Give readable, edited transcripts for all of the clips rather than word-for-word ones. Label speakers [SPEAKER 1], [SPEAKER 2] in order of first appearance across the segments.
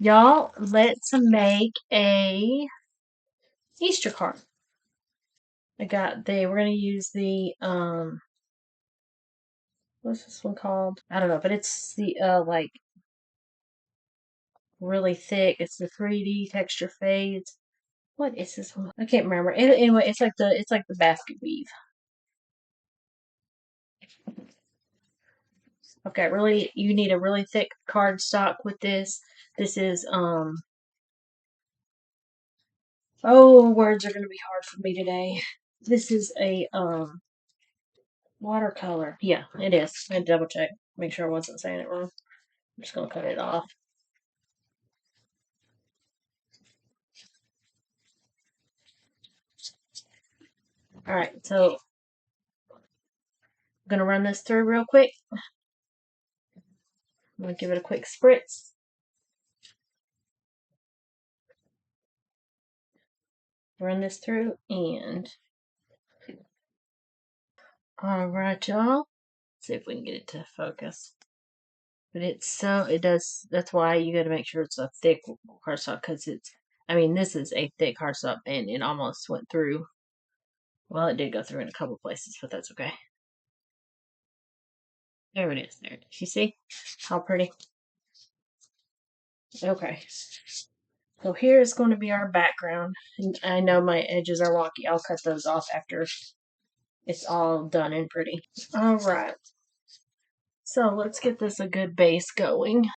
[SPEAKER 1] Y'all, let's make a Easter card. We're gonna use the what's this one called? I don't know, but it's the like really thick. It's the 3D texture fades. What is this one? I can't remember. Anyway, it's like the basket weave. Okay, really, you need a really thick cardstock with this. This is oh, words are gonna be hard for me today. This is a watercolor. Yeah, it is. I had to double check, make sure I wasn't saying it wrong. I'm just gonna cut it off. All right, so I'm gonna run this through real quick. I'm gonna give it a quick spritz. Run this through and all right, y'all. See if we can get it to focus. But it does. That's why you got to make sure it's a thick cardstock because this is a thick cardstock and it almost went through. Well, it did go through in a couple places, but that's okay. There it is. There it is. You see how pretty? Okay. So here's going to be our background. And I know my edges are wonky. I'll cut those off after it's all done and pretty. All right. So let's get this a good base going.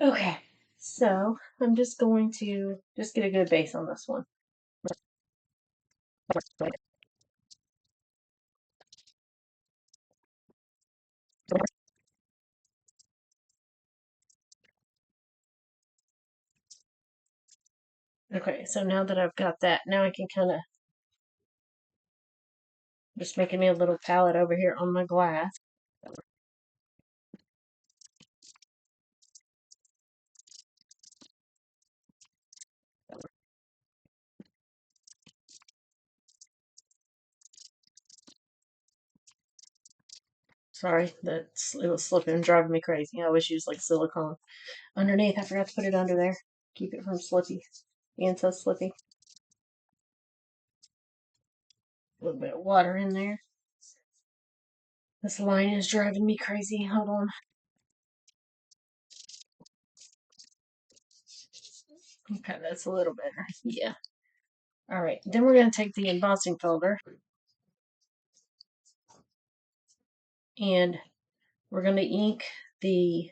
[SPEAKER 1] Okay. So I'm just going to get a good base on this one. Okay, so now that I've got that, now I can kind of just making me a little palette over here on my glass. Sorry, it was slipping and driving me crazy. I always use like silicone underneath. I forgot to put it under there. Keep it from being so slippy. A little bit of water in there. This line is driving me crazy. Hold on. Okay, that's a little better. Yeah. All right. Then we're going to take the embossing folder and we're going to ink the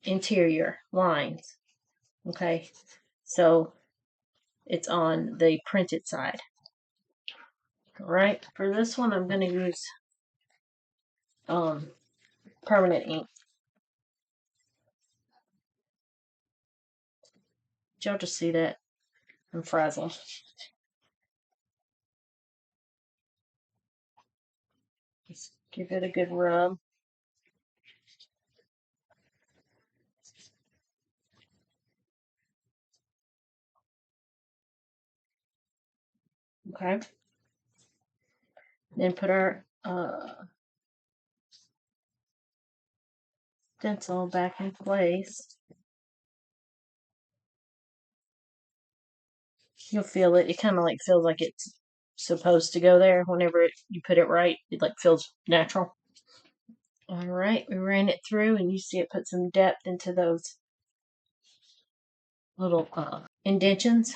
[SPEAKER 1] interior lines. Okay. So it's on the printed side. All right. For this one, I'm going to use permanent ink. Did y'all just see that? I'm frazzled. Just give it a good rub. Okay. Then put our stencil back in place. You'll feel it. It kind of like feels like it's supposed to go there whenever you put it right. It like feels natural. All right, we ran it through and you see it put some depth into those little indentions.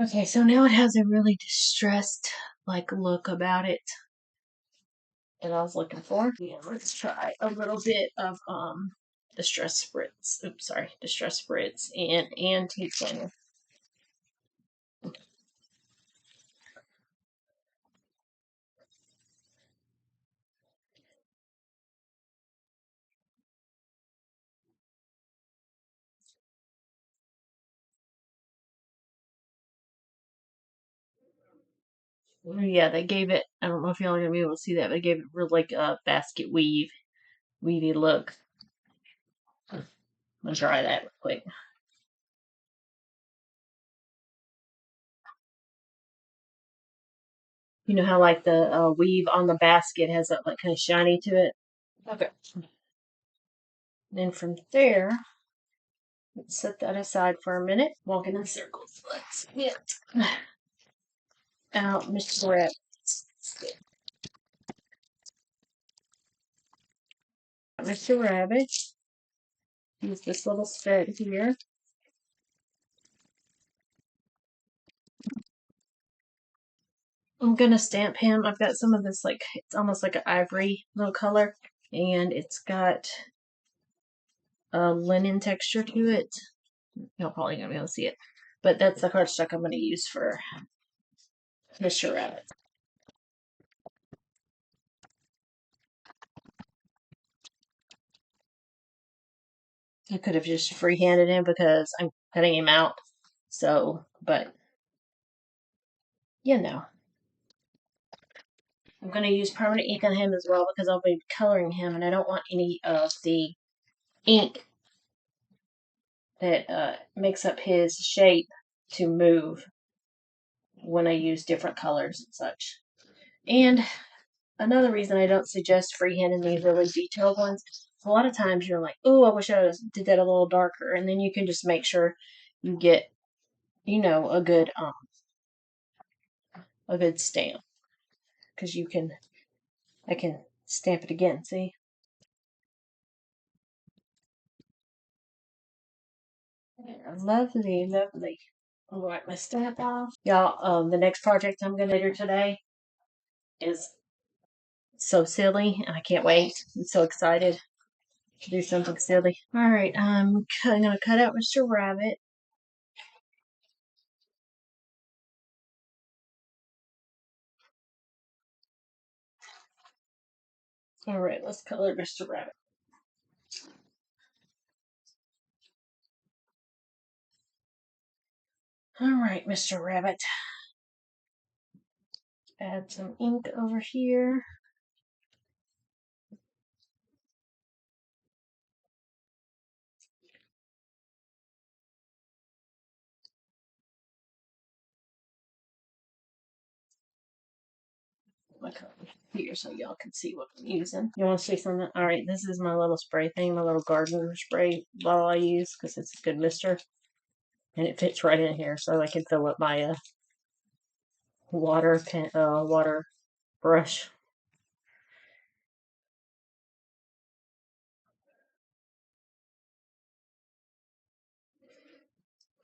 [SPEAKER 1] Okay, so now it has a really distressed like look about it that I was looking for. Yeah, let's try a little bit of distress spritz. Oops, sorry, distress spritz and antique liner. Yeah, they gave it. I don't know if y'all are gonna be able to see that. They gave it real like a basket weavy look. Let's try that real quick. You know how like the weave on the basket has that like kind of shiny to it. Okay. Then from there, let's set that aside for a minute. Walking in circles. Let's get out Mr. Rabbit. Mr. Rabbit. Use this little stud here. I'm gonna stamp him. I've got some of this, like, it's almost like an ivory little color, and it's got a linen texture to it. You're probably gonna be able to see it, but that's the cardstock I'm gonna use for Mr. Rabbit. I could have just freehanded him because I'm cutting him out. So, but you know, I'm going to use permanent ink on him as well because I'll be coloring him, and I don't want any of the ink that makes up his shape to move when I use different colors and such. And another reason I don't suggest freehanding these really detailed ones, a lot of times you're like, oh, I wish I did that a little darker, and then you can just make sure you get, you know, a good stamp, because I can stamp it again, see? Lovely, lovely. I'll wipe my stamp off. Y'all, the next project I'm going to do today is so silly, and I can't wait. I'm so excited to do something silly. Alright, I'm going to cut out Mr. Rabbit. Alright, let's color Mr. Rabbit. Alright, Mr. Rabbit. Add some ink over here. My color here so y'all can see what I'm using. You want to see something? Alright, this is my little spray thing, my little garden spray bottle I use because it's a good mister. And it fits right in here so I can fill up my water brush.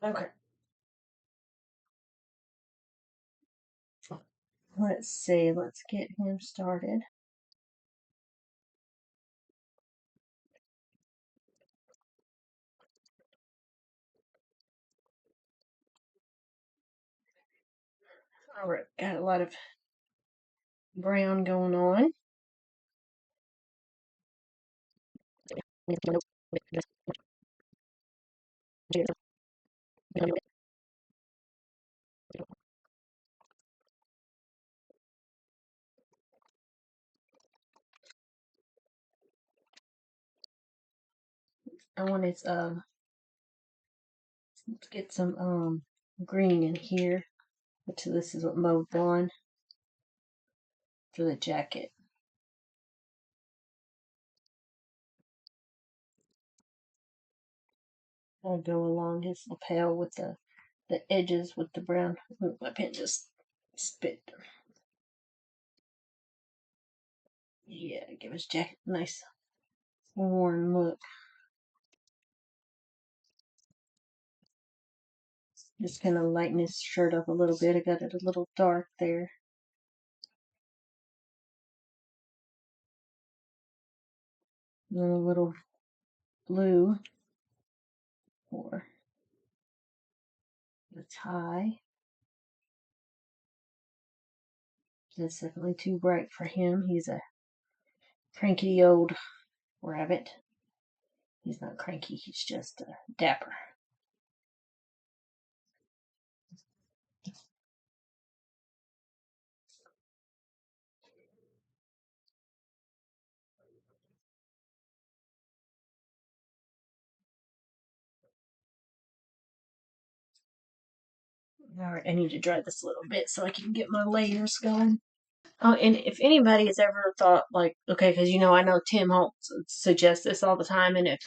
[SPEAKER 1] Okay. Let's see. Let's get him started. Alright, got a lot of brown going on. I wanted to get some green in here. So this is what mowed on for the jacket. I'll go along his lapel with the edges with the brown. Ooh, my pen just spit. Yeah, give his jacket a nice worn look. Just kind of lighten his shirt up a little bit. I got it a little dark there. And then a little blue for the tie. That's definitely too bright for him. He's a cranky old rabbit. He's not cranky, he's just dapper. Alright, I need to dry this a little bit so I can get my layers going. Oh, and if anybody has ever thought, like, okay, because I know Tim Holtz suggests this all the time, and if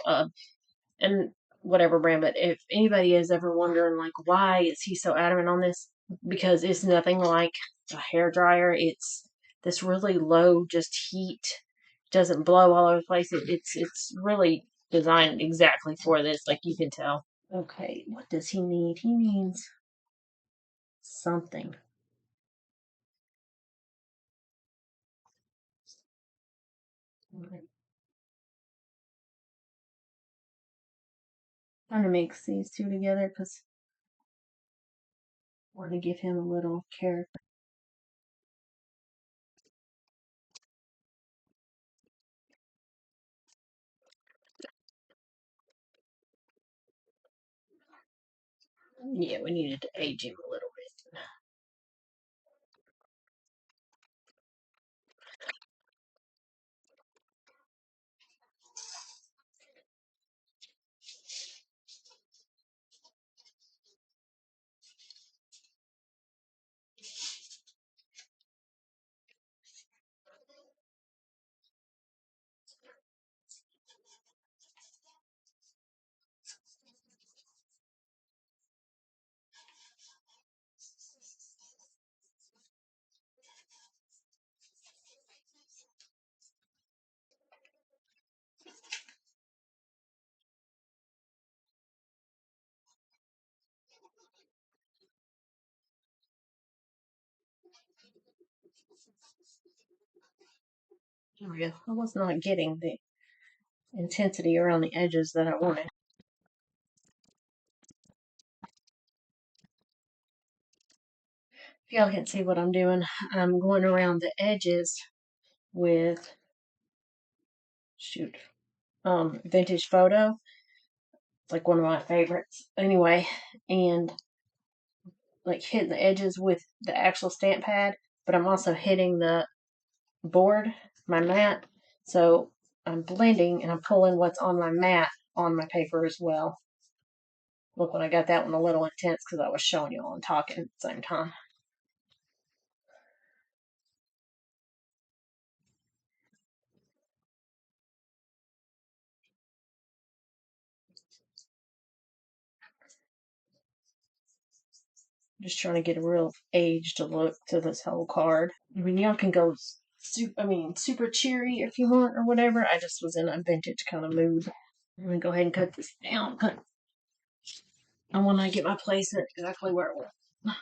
[SPEAKER 1] and whatever brand, but if anybody is ever wondering, like, why is he so adamant on this? Because it's nothing like a hair dryer. It's this really low just heat, doesn't blow all over the place. It's really designed exactly for this, like you can tell. Okay, what does he need? He needs something. Trying to mix these two together because I want to give him a little character. Yeah, we needed to age him a little bit. There we go. I was not getting the intensity around the edges that I wanted. If y'all can see what I'm doing, I'm going around the edges with, shoot, vintage photo. It's like one of my favorites. Anyway, and like hitting the edges with the actual stamp pad, but I'm also hitting the board, my mat. So I'm blending and I'm pulling what's on my mat on my paper as well. Look, when I got that one a little intense because I was showing you all and talking at the same time. Just trying to get a real aged look to this whole card. I mean, y'all can go super cheery if you want or whatever. I just was in a vintage kind of mood. I'm gonna go ahead and cut this down. I want to get my placement exactly where it was.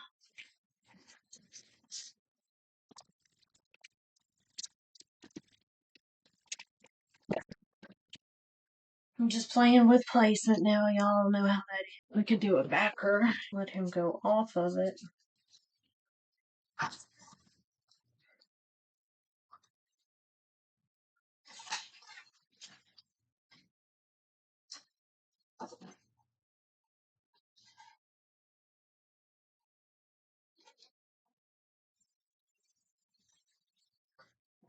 [SPEAKER 1] I'm just playing with placement now. Y'all know how that is. We could do a backer. Let him go off of it.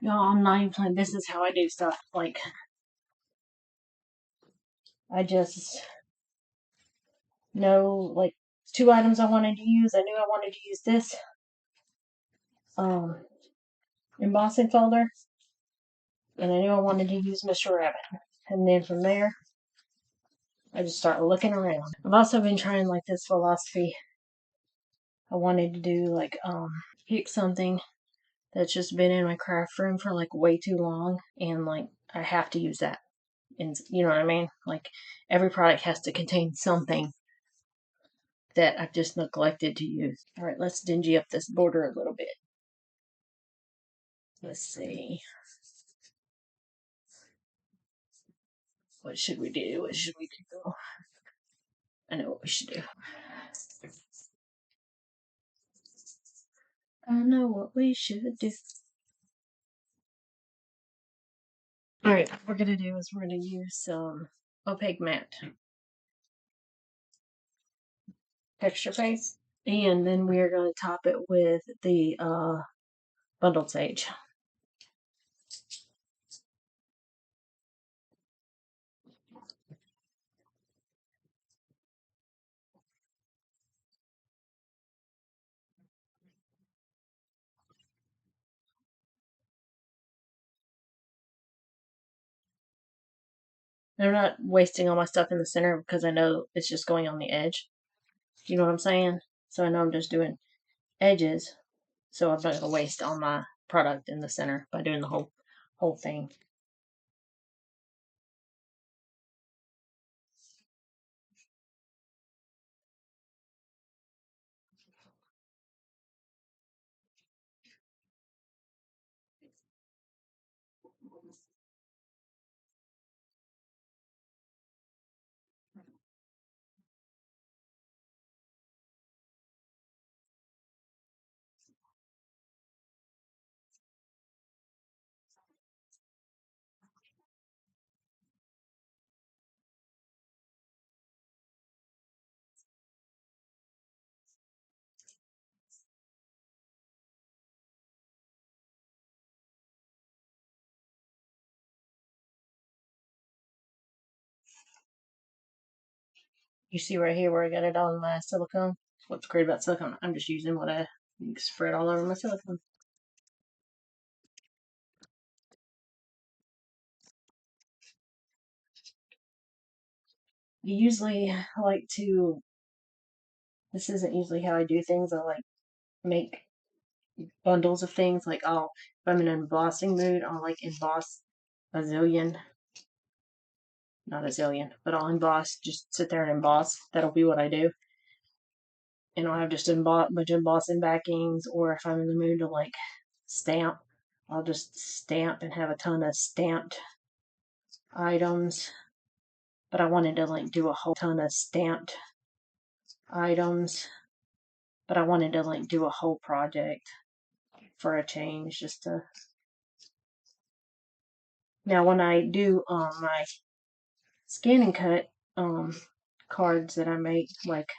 [SPEAKER 1] Y'all, I'm not even playing. This is how I do stuff. Like, I just know, like, two items I wanted to use. I knew I wanted to use this embossing folder, and I knew I wanted to use Mr. Rabbit. And then from there, I just start looking around. I've also been trying like this philosophy. I wanted to do like pick something that's just been in my craft room for like way too long, and like I have to use that. And you know what I mean? Like every product has to contain something that I've just neglected to use. All right, let's dingy up this border a little bit. Let's see. What should we do? What should we do? I know what we should do. I know what we should do. All right, what we're gonna do is we're gonna use some opaque matte texture paste, and then we are gonna top it with the bundled sage. I'm not wasting all my stuff in the center because I know it's just going on the edge. You know what I'm saying? So I know I'm just doing edges, so I'm not going to waste all my product in the center by doing the whole thing. You see right here where I got it on my silicone? What's great about silicone? I'm just using what I spread all over my silicone. Usually I like to, this isn't usually how I do things. I like make bundles of things. Like if I'm in an embossing mood, I'll like emboss a zillion, not a zillion, but I'll emboss, just sit there and emboss. That'll be what I do. And I'll have just a bunch of embossing backings, or if I'm in the mood to like stamp, I'll just stamp and have a ton of stamped items. But I wanted to like do a whole ton of stamped items. But I wanted to like do a whole project for a change, just to. Now when I do my ScanNCut cards that I make, like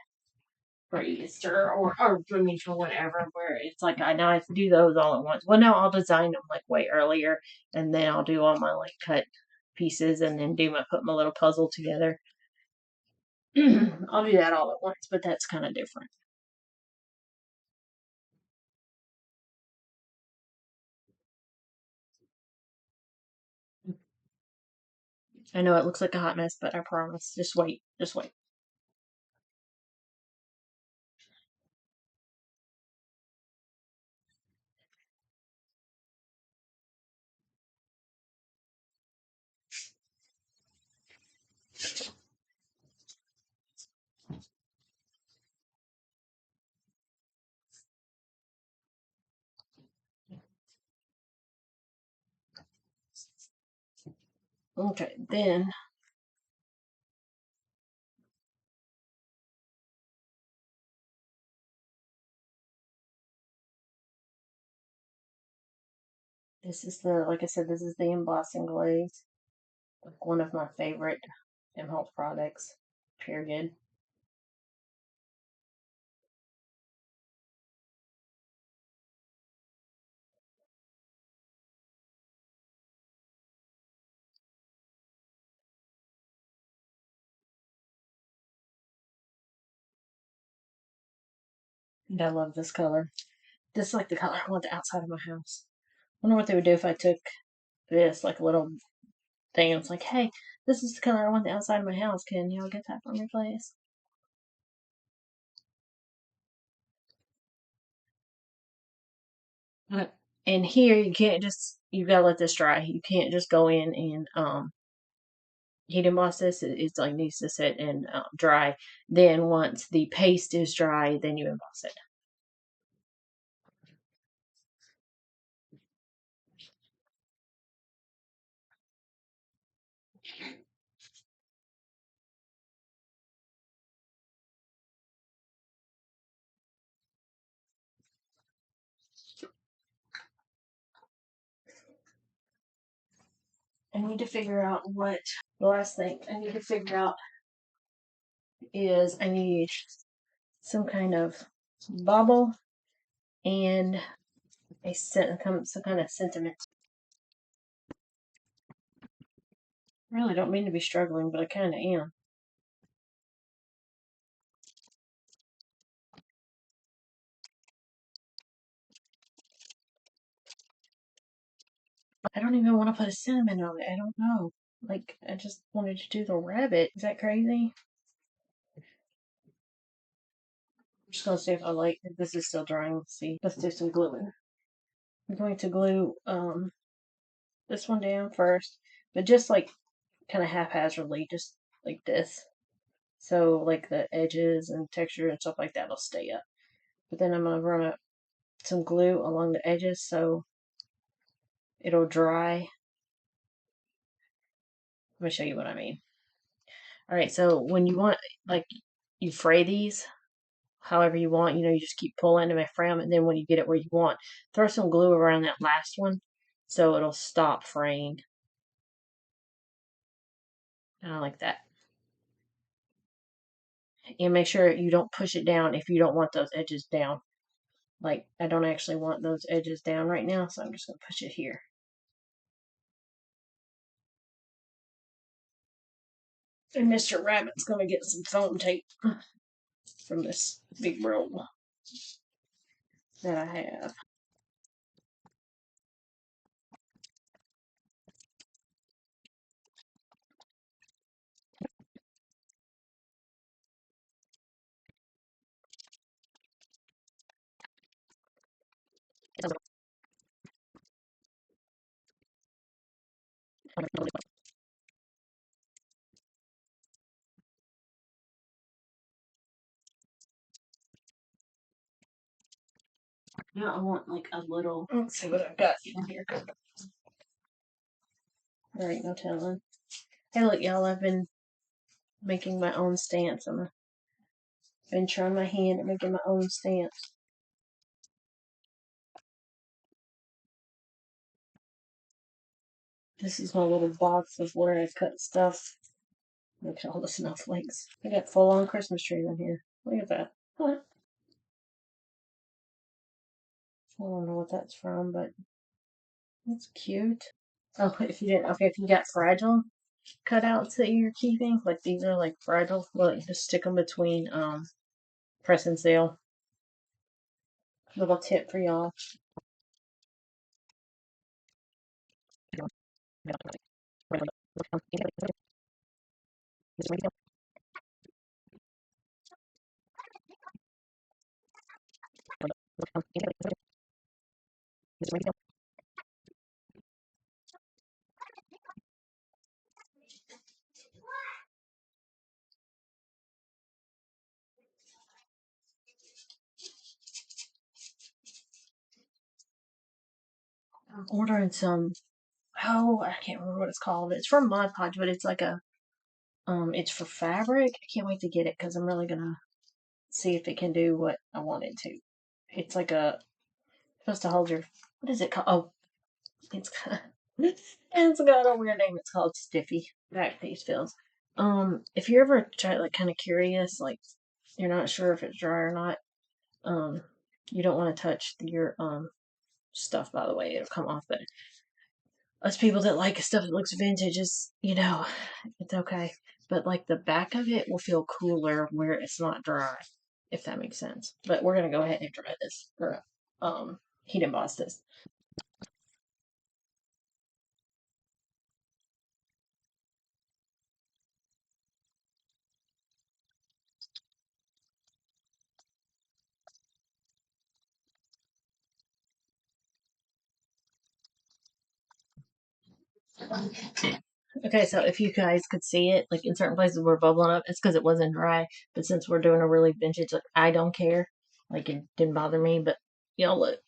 [SPEAKER 1] for Easter or I mean for whatever, where it's like I know I have to do those all at once. Well, no, I'll design them like way earlier, and then I'll do all my like cut pieces, and then put my little puzzle together. I'll do that all at once, but that's kind of different. I know it looks like a hot mess, but I promise. Just wait. Just wait. Okay, then this is like I said, this is the embossing glaze. Like one of my favorite Tim Holtz products, period. And I love this color. This is like the color I want the outside of my house. I wonder what they would do if I took this, like a little thing, and it's like, hey, this is the color I want the outside of my house. Can y'all get that for me, please? And here you can't just, you gotta let this dry. You can't just go in and heat emboss this. It's like needs to sit and dry. Then once the paste is dry, then you emboss it. I need to figure out what the last thing I need to figure out is I need some kind of bubble and some kind of sentiment. I really don't mean to be struggling, but I kind of am. I don't even want to put a sentiment on it. I don't know. Like, I just wanted to do the rabbit. Is that crazy? I'm just gonna see if I like if this is still drying. Let's see. Let's do some gluing. I'm going to glue this one down first, but just like kind of haphazardly, just like this. So like the edges and texture and stuff like that will stay up. But then I'm gonna run up some glue along the edges so it'll dry. Let me show you what I mean. Alright, so when you want, like, you fray these however you want, you just keep pulling to make frame, and then when you get it where you want, throw some glue around that last one so it'll stop fraying. Kind of like that. And make sure you don't push it down if you don't want those edges down. Like, I don't actually want those edges down right now, so I'm just going to push it here. And Mr. Rabbit's going to get some foam tape from this big roll that I have. Now I want like a little. Let's see what I've got in here. There ain't no telling. Hey, look, y'all, I've been making my own stamps. I've been trying my hand at making my own stamps. This is my little box of where I cut stuff. Look at all the snowflakes. I got full-on Christmas trees in here. Look at that. Huh. I don't know what that's from, but it's cute. Oh, if you didn't, okay, if you got fragile cutouts that you're keeping, like these are like fragile, well, you just stick them between press and seal. Little tip for y'all. I'm ordering some. Oh, I can't remember what it's called. It's from Mod Podge, but it's like a it's for fabric. I can't wait to get it because I'm really gonna see if it can do what I want it to. It's like a supposed to hold your. What is it called? Oh, it's it's got a weird name. It's called Stiffy Back Piece Fills. If you're ever like kind of curious, like you're not sure if it's dry or not, you don't want to touch your stuff. By the way, it'll come off. But us people that like stuff that looks vintage is, it's okay. But like the back of it will feel cooler where it's not dry, if that makes sense. But we're gonna go ahead and dry this or heat emboss this. Okay, so if you guys could see it, like in certain places we're bubbling up, it's because it wasn't dry. But since we're doing a really vintage, like, I don't care. Like it didn't bother me, but y'all look.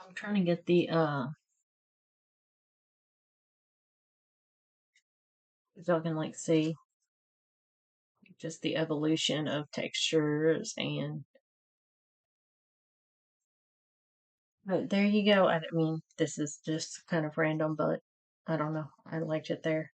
[SPEAKER 1] I'm trying to get the so I can like see just the evolution of textures and but there you go. I mean, this is just kind of random, but I don't know. I liked it there.